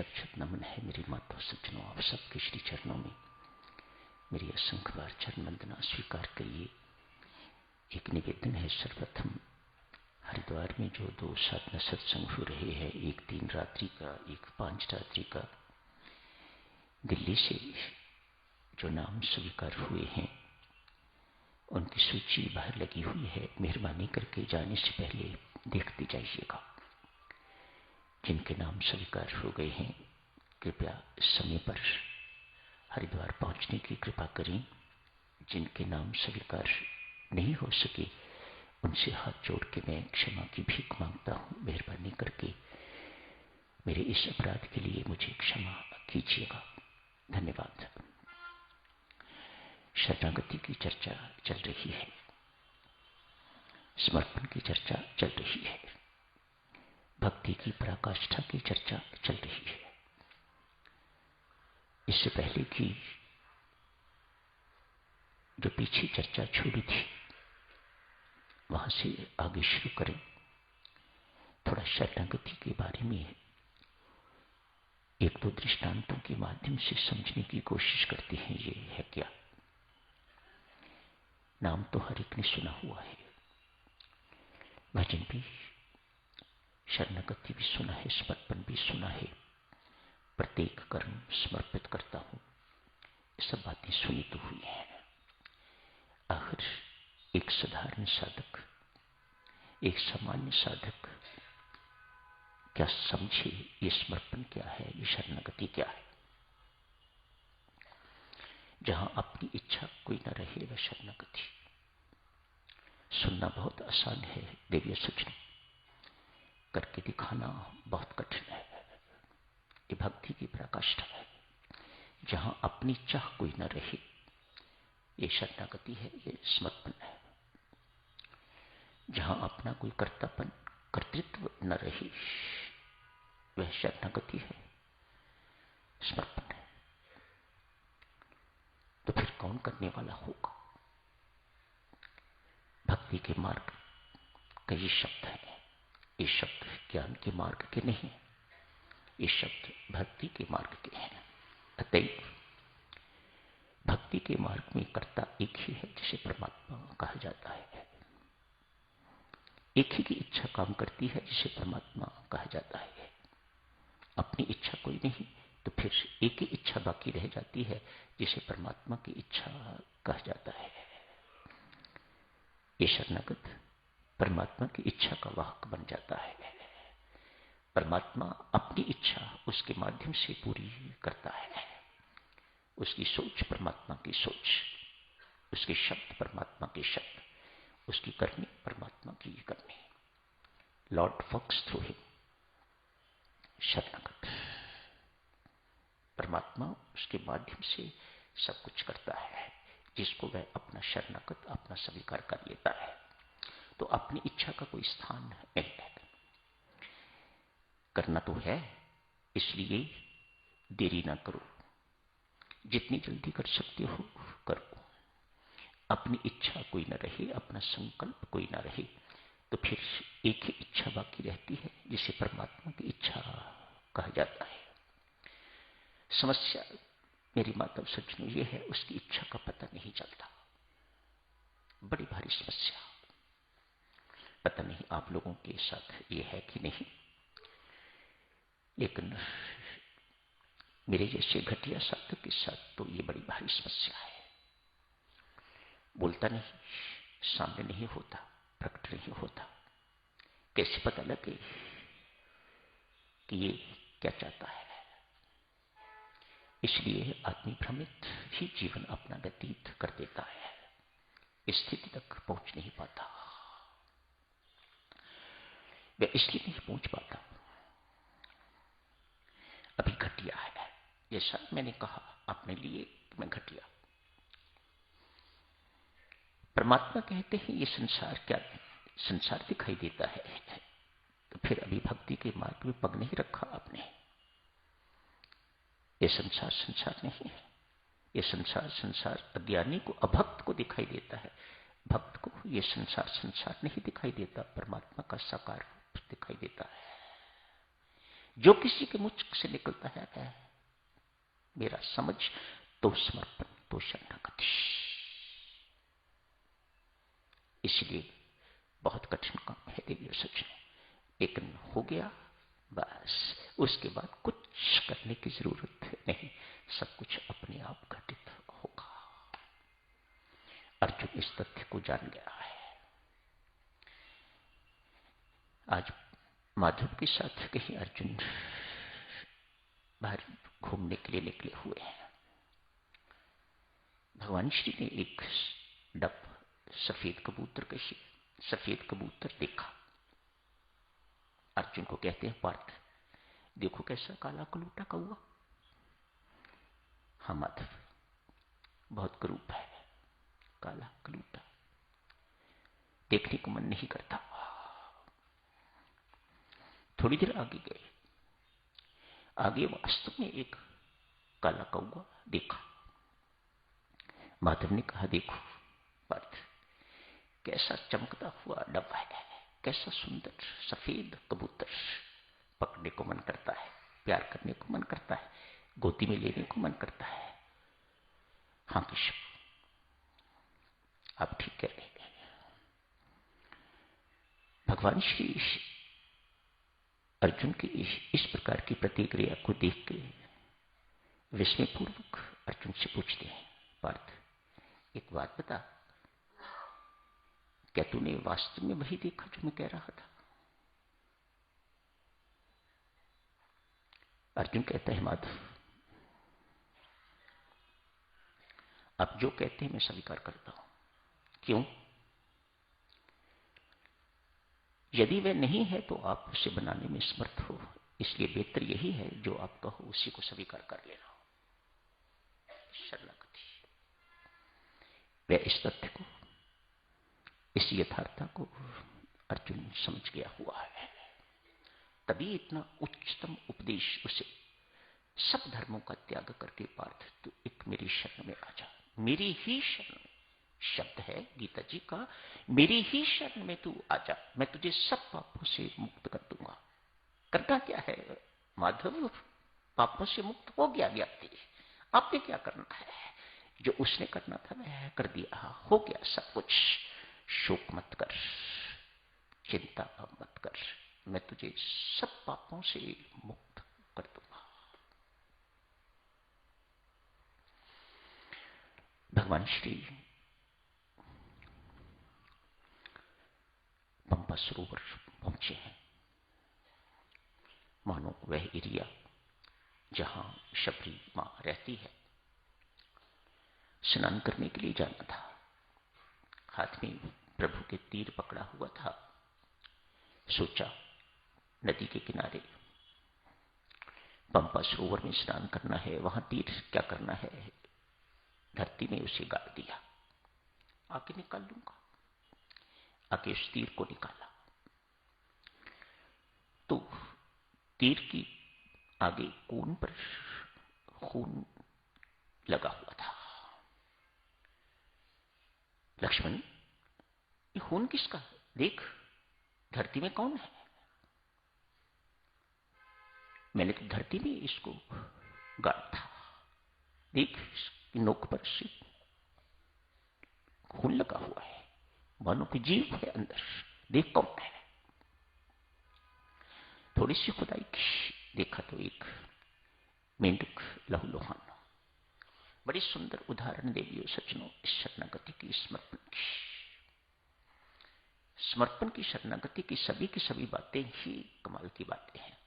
शत शत नमन है मेरी माता सज्जनों, आप सबके श्री चरणों में मेरी असंख्य बार चरण वंदना स्वीकार करिए। एक निवेदन है, सर्वप्रथम हरिद्वार में जो 2 साधना सत्संग हो रहे हैं, एक 3 रात्रि का, एक 5 रात्रि का, दिल्ली से जो नाम स्वीकार हुए हैं उनकी सूची बाहर लगी हुई है। मेहरबानी करके जाने से पहले देखते जाइएगा। जिनके नाम स्वीकार हो गए हैं कृपया समय पर हरिद्वार पहुंचने की कृपा करें। जिनके नाम स्वीकार नहीं हो सके उनसे हाथ जोड़ के मैं क्षमा की भीख मांगता हूं। मेहरबानी करके मेरे इस अपराध के लिए मुझे क्षमा कीजिएगा। धन्यवाद। शरणागति की चर्चा चल रही है, समर्पण की चर्चा चल रही है, भक्ति की पराकाष्ठा की चर्चा चल रही है। इससे पहले की जो पीछे चर्चा छोड़ी थी वहां से आगे शुरू करें। थोड़ा शरणागति के बारे में 1-2 दृष्टांतों के माध्यम से समझने की कोशिश करते हैं। ये है क्या? नाम तो हर एक ने सुना हुआ है, भजन भी, शरणागति भी सुना है, समर्पण भी सुना है, प्रत्येक कर्म समर्पित करता हूं, सब बातें सुनी तो हुई हैं। आखिर एक साधारण साधक, एक सामान्य साधक क्या समझे ये समर्पण क्या है, ये शरणागति क्या है? जहां अपनी इच्छा कोई न रहे वह शरणागति। सुनना बहुत आसान है देवी सज्जनों, करके दिखाना बहुत कठिन है। ये भक्ति की पराकाष्ठा है। जहां अपनी चाह कोई न रहे ये शरणागति है, ये समर्पण है। जहां अपना कोई कर्तव्य कर्तृत्व न रहे वह शरणागति है, समर्पण है। तो फिर कौन करने वाला होगा? भक्ति के मार्ग कई शब्द हैं। ये शब्द ज्ञान के मार्ग के नहीं, ये शब्द भक्ति के मार्ग के हैं। अतएव भक्ति के मार्ग में कर्ता एक ही है जिसे परमात्मा कहा जाता है। एक ही की इच्छा काम करती है जिसे परमात्मा कहा जाता है। अपनी इच्छा कोई नहीं तो फिर एक ही इच्छा बाकी रह जाती है जिसे परमात्मा की इच्छा कहा जाता है। ये शरणागत परमात्मा की इच्छा का वाहक बन जाता है। परमात्मा अपनी इच्छा उसके माध्यम से पूरी करता है। उसकी सोच परमात्मा की सोच, उसके शब्द परमात्मा के शब्द, उसकी करनी परमात्मा की करनी। Lord works through him. शरणागत परमात्मा उसके माध्यम से सब कुछ करता है, जिसको वह अपना शरणागत अपना स्वीकार कर लेता है। तो अपनी इच्छा का कोई स्थान नहीं है। करना तो है, इसलिए देरी ना करो, जितनी जल्दी कर सकते हो करो। अपनी इच्छा कोई ना रहे, अपना संकल्प कोई ना रहे तो फिर एक ही इच्छा बाकी रहती है जिसे परमात्मा की इच्छा कहा जाता है। समस्या मेरी माता सज्जनों ये है, उसकी इच्छा का पता नहीं चलता। बड़ी भारी समस्या। पता नहीं आप लोगों के साथ ये है कि नहीं, लेकिन मेरे जैसे घटिया साधक के साथ तो ये बड़ी भारी समस्या है। बोलता नहीं, सामने नहीं होता, प्रकट नहीं होता, कैसे पता लगे कि ये क्या चाहता है? इसलिए आदमी भ्रमित ही जीवन अपना व्यतीत कर देता है, स्थिति तक पहुंच नहीं पाता। वह इसलिए नहीं पहुंच पाता, अभी घटिया है। जैसा मैंने कहा अपने लिए, मैं घटिया। परमात्मा कहते हैं ये संसार क्या है? संसार दिखाई देता है, तो फिर अभी भक्ति के मार्ग में पग नहीं रखा आपने। ये संसार संसार नहीं है। ये संसार संसार अज्ञानी को, अभक्त को दिखाई देता है। भक्त को ये संसार संसार नहीं दिखाई देता, परमात्मा का साकार रूप दिखाई देता है। जो किसी के मुझ से निकलता है मेरा समझ तो समर्पण तो शरणागति। इसलिए बहुत कठिन काम है देवियों सज्जनों, लेकिन हो गया बस, उसके बाद कुछ करने की जरूरत नहीं, सब कुछ अपने आप घटित होगा। अर्जुन इस तथ्य को जान गया है। आज माधव के साथ कहीं अर्जुन बाहर घूमने के लिए निकले हुए हैं। भगवान श्री ने एक डब सफेद कबूतर देखा। अर्जुन को कहते हैं, पार्थ देखो कैसा काला कलूटा कौआ। हाँ माधव, बहुत करूप है, काला कलूटा, देखने को मन नहीं करता। थोड़ी देर आगे गए, आगे वास्तव में एक काला कौआ देखा। माधव ने कहा, देखो पार्थ, कैसा चमकता हुआ डब है, कैसा सुंदर सफेद कबूतर, पकड़ने को मन करता है, प्यार करने को मन करता है, गोदी में लेने को मन करता है। हाँ केशव, आप ठीक कह रहे हैं। भगवान श्री अर्जुन की इस प्रकार की प्रतिक्रिया को देख के विस्मयपूर्वक अर्जुन से पूछते हैं, पार्थ एक बात बता, क्या तूने वास्तव में वही देखा जो मैं कह रहा था? अर्जुन कहता है, माधव आप जो कहते हैं मैं स्वीकार करता हूं। क्यों? यदि वह नहीं है तो आप उसे बनाने में समर्थ हो, इसलिए बेहतर यही है जो आप कहो उसी को स्वीकार कर लेना। शरणागति। वह इस तथ्य को, इस यथार्थता को अर्जुन समझ गया हुआ है, तभी इतना उच्चतम उपदेश उसे, सब धर्मों का त्याग करके पार्थ तू एक मेरी शरण में आ जा, मेरी ही शरण में, शब्द है गीता जी का, मेरी ही शरण में तू आ जा, मैं तुझे सब पापों से मुक्त कर दूंगा। करना क्या है माधव? पापों से मुक्त हो गया व्यक्ति, आपने क्या करना है? जो उसने करना था वह कर दिया, हो गया सब कुछ। शोक मत कर, चिंता मत कर, मैं तुझे सब पापों से मुक्त कर दूंगा। भगवान श्री पंपा सरोवर पहुंचे हैं। मानो वह एरिया जहां शबरी मां रहती है। स्नान करने के लिए जाना था, हाथ में प्रभु के तीर पकड़ा हुआ था। सोचा नदी के किनारे पंपा सरोवर में स्नान करना है, वहां तीर क्या करना है, धरती में उसे गाड़ दिया, आके निकाल लूंगा। आके उस तीर को निकाला तो तीर की आगे कोन पर खून लगा हुआ था। लक्ष्मण, ये खून किसका? देख धरती में कौन है? मैंने तो धरती में इसको गाड़ा था, देख नोक पर से खून लगा हुआ है, मानो कि जीव है अंदर, देख कौन है। थोड़ी सी खुदाई की, देखा तो एक मेंढक लहूलुहान। बड़ी सुंदर उदाहरण देवियों सज्जनों इस शरणागति की, समर्पण की शरणागति की सभी बातें ही कमाल की बातें हैं।